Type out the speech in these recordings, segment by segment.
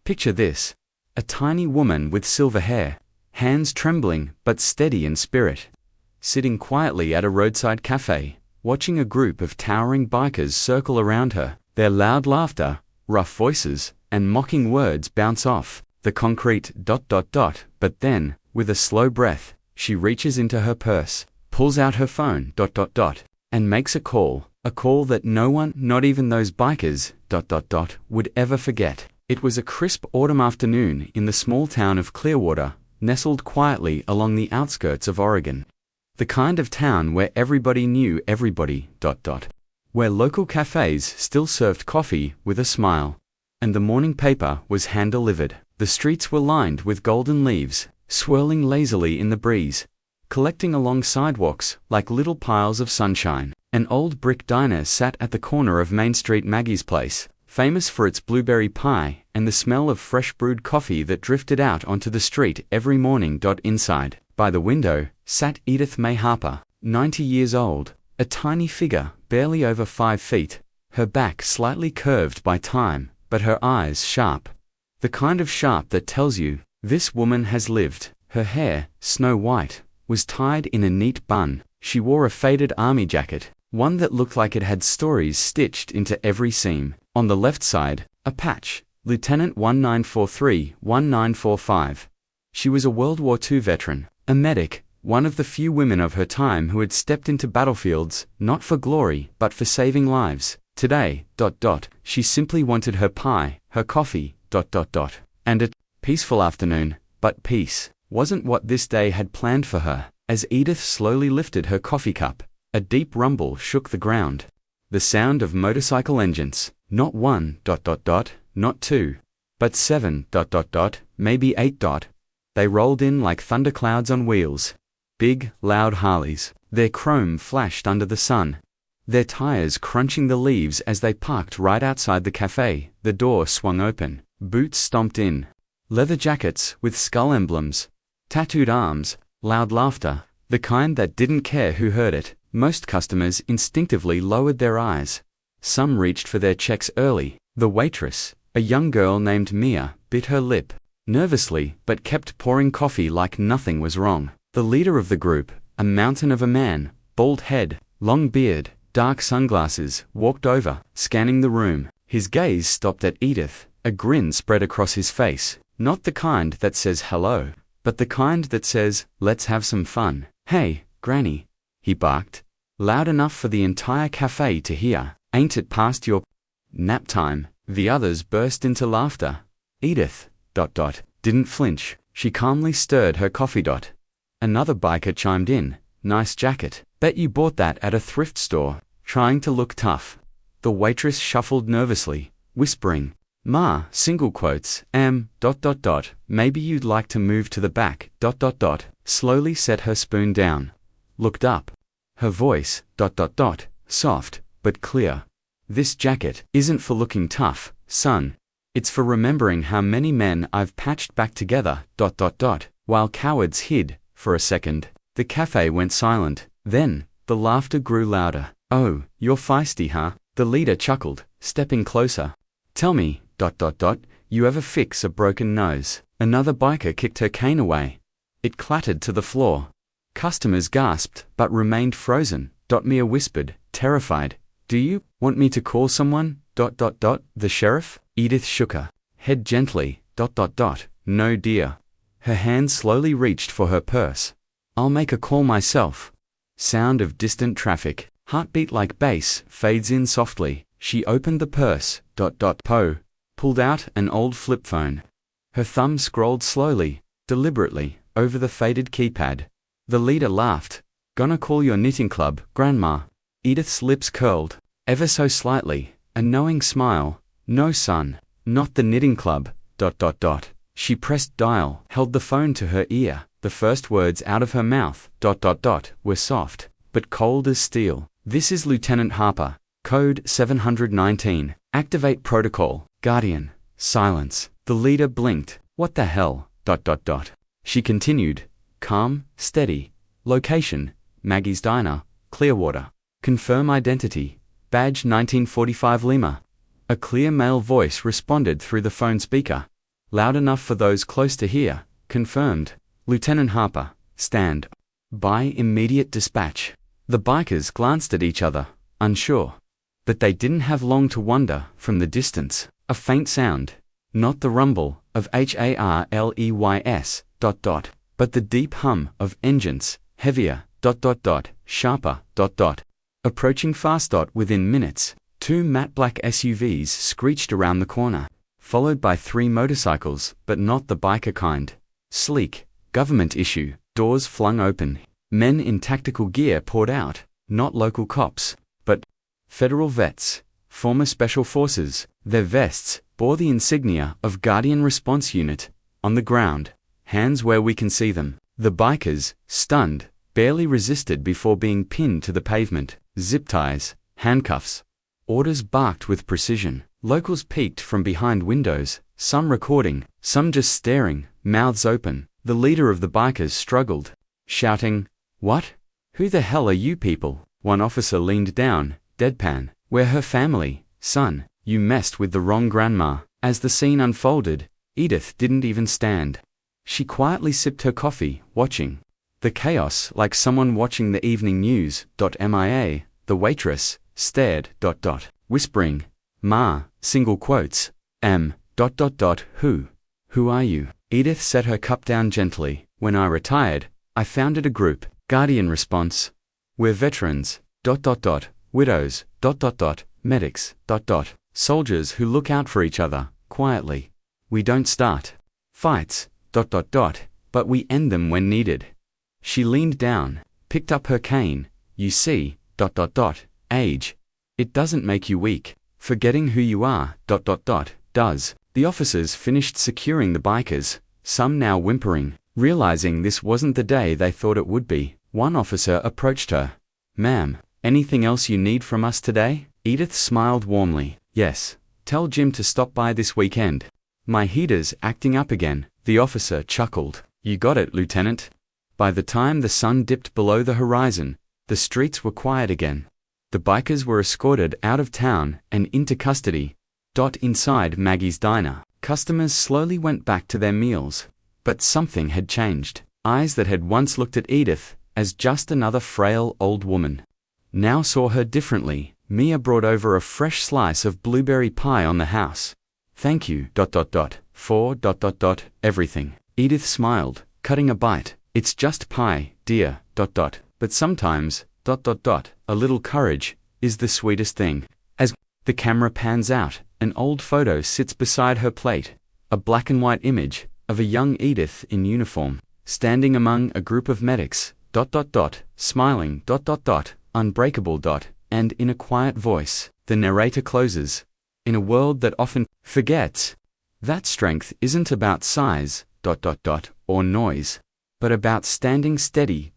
Picture this. A tiny woman with silver hair, hands trembling but steady in spirit, sitting quietly at a roadside cafe, watching a group of towering bikers circle around her. Their loud laughter, rough voices, and mocking words bounce off the concrete ... But then, with a slow breath, she reaches into her purse, pulls out her phone ... and makes a call that no one, not even those bikers ... would ever forget. It was a crisp autumn afternoon in the small town of Clearwater, nestled quietly along the outskirts of Oregon. The kind of town where everybody knew everybody ... where local cafes still served coffee with a smile, and the morning paper was hand-delivered. The streets were lined with golden leaves, swirling lazily in the breeze, collecting along sidewalks like little piles of sunshine. An old brick diner sat at the corner of Main Street, Maggie's Place, famous for its blueberry pie and the smell of fresh brewed coffee that drifted out onto the street every morning. Inside, by the window, sat Edith May Harper, 90 years old, a tiny figure, barely over 5 feet, her back slightly curved by time, but her eyes sharp. The kind of sharp that tells you, this woman has lived. Her hair, snow white, was tied in a neat bun. She wore a faded army jacket, one that looked like it had stories stitched into every seam. On the left side, a patch, Lieutenant 1943-1945. She was a World War II veteran, a medic, one of the few women of her time who had stepped into battlefields, not for glory, but for saving lives. Today, she simply wanted her pie, her coffee, and a peaceful afternoon. But peace wasn't what this day had planned for her. As Edith slowly lifted her coffee cup, a deep rumble shook the ground. The sound of motorcycle engines, not one ... not two, but 7 ... maybe 8 ... They rolled in like thunderclouds on wheels. Big, loud Harleys, their chrome flashed under the sun, their tires crunching the leaves as they parked right outside the cafe. The door swung open, boots stomped in, leather jackets with skull emblems, tattooed arms, loud laughter, the kind that didn't care who heard it. Most customers instinctively lowered their eyes. Some reached for their checks early. The waitress, a young girl named Mia, bit her lip nervously but kept pouring coffee like nothing was wrong. The leader of the group, a mountain of a man, bald head, long beard, dark sunglasses, walked over, scanning the room. His gaze stopped at Edith. A grin spread across his face, not the kind that says hello, but the kind that says, let's have some fun. Hey, Granny, he barked, loud enough for the entire cafe to hear. Ain't it past your nap time? The others burst into laughter. Edith ... didn't flinch. She calmly stirred her coffee. Another biker chimed in, nice jacket. Bet you bought that at a thrift store. Trying to look tough. The waitress shuffled nervously, whispering, Ma, single quotes, maybe you'd like to move to the back, slowly set her spoon down, looked up. Her voice, soft, but clear. This jacket isn't for looking tough, son. It's for remembering how many men I've patched back together, While cowards hid, for a second, the cafe went silent. Then, the laughter grew louder. Oh, you're feisty, huh? The leader chuckled, stepping closer. Tell me, you ever fix a broken nose? Another biker kicked her cane away. It clattered to the floor. Customers gasped, but remained frozen. Mia whispered, terrified, do you want me to call someone? The sheriff? Edith shook her head gently. No, dear. Her hand slowly reached for her purse. I'll make a call myself. Sound of distant traffic. Heartbeat like bass fades in softly. She opened the purse. Pulled out an old flip phone. Her thumb scrolled slowly, deliberately, over the faded keypad. The leader laughed. Gonna call your knitting club, Grandma? Edith's lips curled, ever so slightly, a knowing smile. No, son, not the knitting club. She pressed dial, held the phone to her ear. The first words out of her mouth, were soft, but cold as steel. This is Lieutenant Harper, code 719. Activate protocol, Guardian. Silence. The leader blinked. What the hell? She continued, calm, steady. Location, Maggie's Diner, Clearwater. Confirm identity, badge 1945 Lima. A clear male voice responded through the phone speaker. Loud enough for those close to hear. Confirmed. Lieutenant Harper, stand by immediate dispatch. The bikers glanced at each other, unsure. But they didn't have long to wonder. From the distance, a faint sound. Not the rumble of HARLEYS, ... but the deep hum of engines, heavier, ... sharper, ... approaching fast. Within minutes, 2 matte black SUVs screeched around the corner, followed by 3 motorcycles, but not the biker kind. Sleek, government issue, doors flung open. Men in tactical gear poured out, not local cops, but federal vets, former special forces. Their vests bore the insignia of Guardian Response Unit. On the ground, hands where we can see them, the bikers, stunned, barely resisted before being pinned to the pavement. Zip ties, handcuffs. Orders barked with precision. Locals peeked from behind windows, some recording, some just staring, mouths open. The leader of the bikers struggled, shouting, "What? Who the hell are you people?" One officer leaned down, deadpan. "We're her family, son. You messed with the wrong grandma." As the scene unfolded, Edith didn't even stand. She quietly sipped her coffee, watching the chaos like someone watching the evening news. MIA, the waitress, stared, whispering, "Ma, single quotes, who are you?" Edith set her cup down gently. "When I retired, I founded a group, Guardian Response. We're veterans, ... widows, ... medics, ... soldiers who look out for each other, quietly. We don't start fights, ... but we end them when needed." She leaned down, picked up her cane. "You see, ... age. It doesn't make you weak. Forgetting who you are, ... does." The officers finished securing the bikers, some now whimpering, realizing this wasn't the day they thought it would be. One officer approached her. "Ma'am, anything else you need from us today?" Edith smiled warmly. "Yes, tell Jim to stop by this weekend. My heater's acting up again." The officer chuckled. "You got it, Lieutenant." By the time the sun dipped below the horizon, the streets were quiet again. The bikers were escorted out of town and into custody. Inside Maggie's diner, customers slowly went back to their meals. But something had changed. Eyes that had once looked at Edith as just another frail old woman now saw her differently. Mia brought over a fresh slice of blueberry pie on the house. "Thank you, ... for ... everything." Edith smiled, cutting a bite. "It's just pie, dear, ... but sometimes, ... a little courage is the sweetest thing." As the camera pans out, an old photo sits beside her plate, a black and white image of a young Edith in uniform, standing among a group of medics, ... smiling, ... unbreakable. And in a quiet voice, the narrator closes. "In a world that often forgets that strength isn't about size, ... or noise, but about standing steady, ...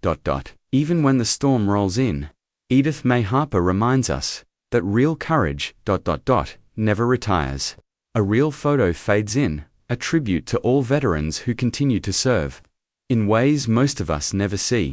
even when the storm rolls in." Edith May Harper reminds us that real courage ... never retires. A real photo fades in, a tribute to all veterans who continue to serve in ways most of us never see.